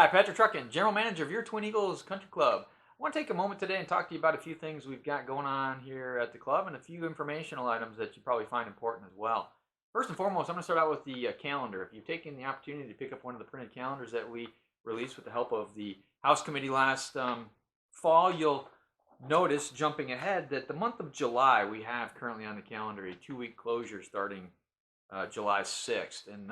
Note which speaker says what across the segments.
Speaker 1: Hi, Patrick Truchan, General Manager of your Twin Eagles Country Club. I want to take a moment today and talk to you about a few things we've got going on here at the club and a few informational items that you probably find important as well. First and foremost, I'm going to start out with the calendar. If you've taken the opportunity to pick up one of the printed calendars that we released with the help of the House Committee last fall, you'll notice, jumping ahead, that the month of July we have currently on the calendar a 2-week closure starting July 6th. And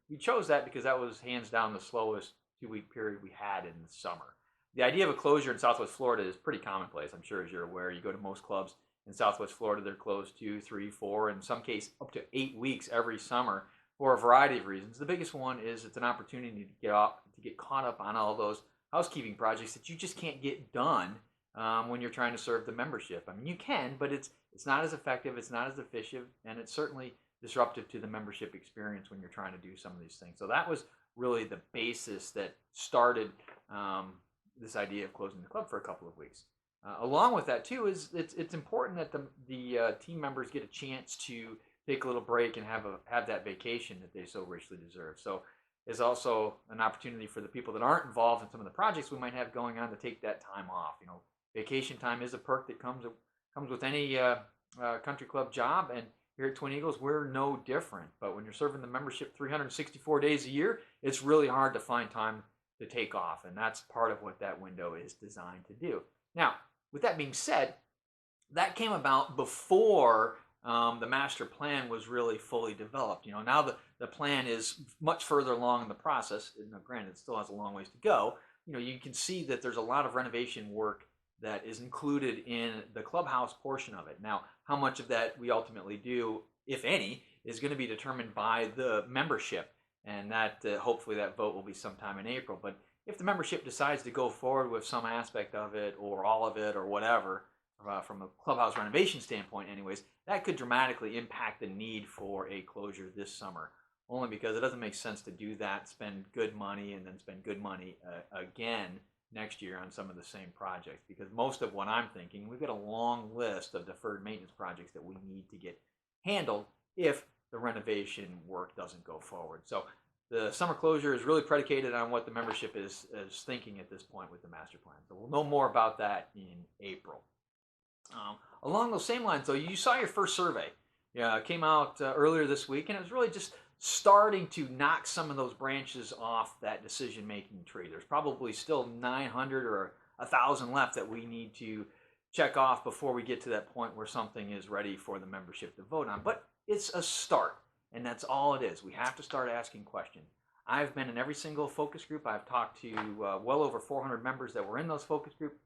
Speaker 1: we chose that because that was hands down the slowest 2-week period we had in the summer. The idea of a closure in Southwest Florida is pretty commonplace, I'm sure, as you're aware. You go to most clubs in Southwest Florida, they're closed 2, 3, 4, in some cases up to 8 weeks every summer for a variety of reasons. The biggest one is it's an opportunity to get caught up on all those housekeeping projects that you just can't get done when you're trying to serve the membership. I mean, you can, but it's not as effective, it's not as efficient, and it's certainly disruptive to the membership experience when you're trying to do some of these things. So that was really the basis that started this idea of closing the club for a couple of weeks. Along with that too is it's important that the team members get a chance to take a little break and have that vacation that they so richly deserve. So it's also an opportunity for the people that aren't involved in some of the projects we might have going on to take that time off. You know, vacation time is a perk that comes with any country club job, and here at Twin Eagles, we're no different. But when you're serving the membership 364 days a year, it's really hard to find time to take off. And that's part of what that window is designed to do. Now, with that being said, that came about before the master plan was really fully developed. You know, now the plan is much further along in the process. You know, granted, it still has a long ways to go. You know, you can see that there's a lot of renovation work that is included in the clubhouse portion of it. Now, how much of that we ultimately do, if any, is going to be determined by the membership, and that hopefully that vote will be sometime in April. But if the membership decides to go forward with some aspect of it or all of it or whatever, from a clubhouse renovation standpoint anyways, that could dramatically impact the need for a closure this summer, only because it doesn't make sense to do that, spend good money, and then spend good money again next year on some of the same projects, because most of what I'm thinking, we've got a long list of deferred maintenance projects that we need to get handled if the renovation work doesn't go forward. So the summer closure is really predicated on what the membership is thinking at this point with the master plan. So we'll know more about that in April. Along those same lines, though, you saw your first survey. It came out earlier this week, and it was really just starting to knock some of those branches off that decision-making tree. There's probably still 900 or 1,000 left that we need to check off before we get to that point where something is ready for the membership to vote on. But it's a start, and that's all it is. We have to start asking questions. I've been in every single focus group. I've talked to well over 400 members that were in those focus groups,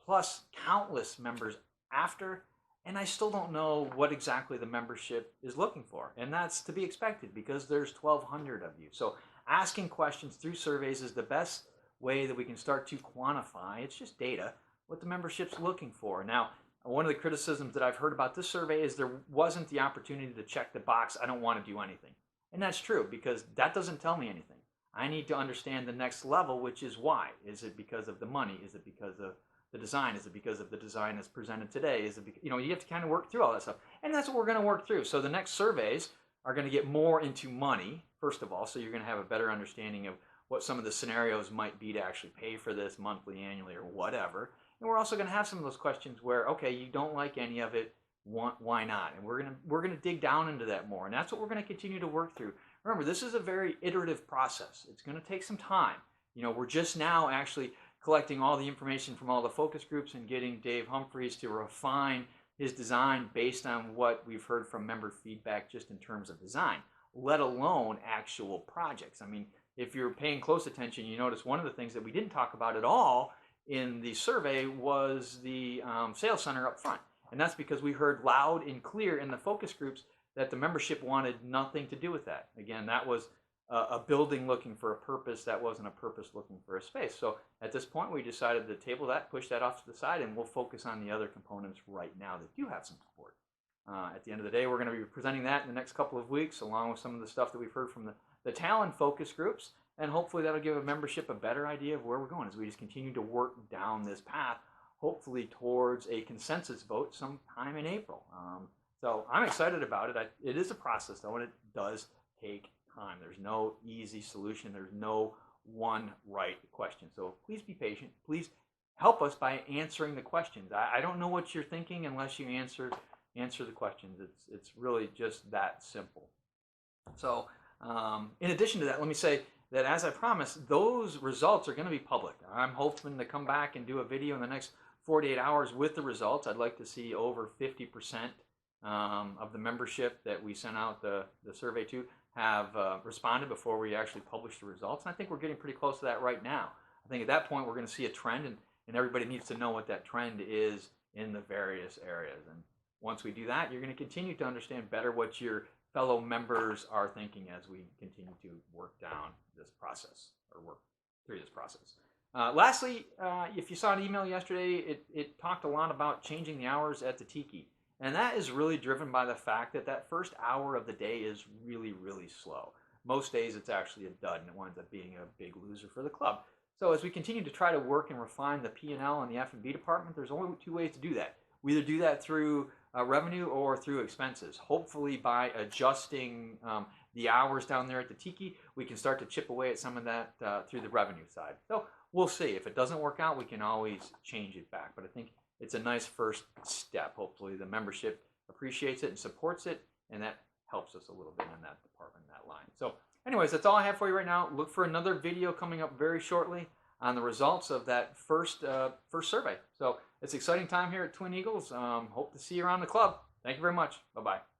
Speaker 1: plus countless members after, and I still don't know what exactly the membership is looking for. And that's to be expected because there's 1,200 of you. So asking questions through surveys is the best way that we can start to quantify, it's just data, what the membership's looking for. Now, one of the criticisms that I've heard about this survey is there wasn't the opportunity to check the box, I don't want to do anything. And that's true, because that doesn't tell me anything. I need to understand the next level, which is why. Is it because of the money? Is it because of the design? Is it because of the design that's presented today? Is it, you have to kind of work through all that stuff. And that's what we're going to work through. So the next surveys are going to get more into money, first of all, so you're going to have a better understanding of what some of the scenarios might be to actually pay for this monthly, annually, or whatever. And we're also going to have some of those questions where, okay, you don't like any of it, why not? And we're going to dig down into that more. And that's what we're going to continue to work through. Remember, this is a very iterative process. It's going to take some time. We're just now actually collecting all the information from all the focus groups and getting Dave Humphreys to refine his design based on what we've heard from member feedback just in terms of design, let alone actual projects. I mean, if you're paying close attention, you notice one of the things that we didn't talk about at all in the survey was the sales center up front. And that's because we heard loud and clear in the focus groups that the membership wanted nothing to do with that. Again, that was a building looking for a purpose, that wasn't a purpose looking for a space. So at this point, we decided to table that, push that off to the side, and we'll focus on the other components right now that do have some support. At the end of the day, we're going to be presenting that in the next couple of weeks, along with some of the stuff that we've heard from the talent focus groups, and hopefully that'll give a membership a better idea of where we're going as we just continue to work down this path, hopefully towards a consensus vote sometime in April. So I'm excited about it. It is a process, though, and it does take time. There's no easy solution. There's no one right question. So please be patient. Please help us by answering the questions. I don't know what you're thinking unless you answer the questions. It's really just that simple. So in addition to that, let me say that as I promised, those results are going to be public. I'm hoping to come back and do a video in the next 48 hours with the results. I'd like to see over 50% of the membership that we sent out the survey to have responded before we actually publish the results. And I think we're getting pretty close to that right now. I think at that point we're going to see a trend, and everybody needs to know what that trend is in the various areas. And once we do that, you're going to continue to understand better what your fellow members are thinking as we continue to work down this process, or work through this process. Lastly, if you saw an email yesterday, it talked a lot about changing the hours at the Tiki. And that is really driven by the fact that that first hour of the day is really, really slow. Most days it's actually a dud, and it winds up being a big loser for the club. So as we continue to try to work and refine the P&L and the F&B department, there's only two ways to do that. We either do that through revenue or through expenses. Hopefully by adjusting the hours down there at the Tiki, we can start to chip away at some of that through the revenue side. So we'll see. If it doesn't work out, we can always change it back. But I think it's a nice first step. Hopefully the membership appreciates it and supports it, and that helps us a little bit in that department, that line. So anyways, that's all I have for you right now. Look for another video coming up very shortly on the results of that first survey. So it's an exciting time here at Twin Eagles. Hope to see you around the club. Thank you very much. Bye-bye.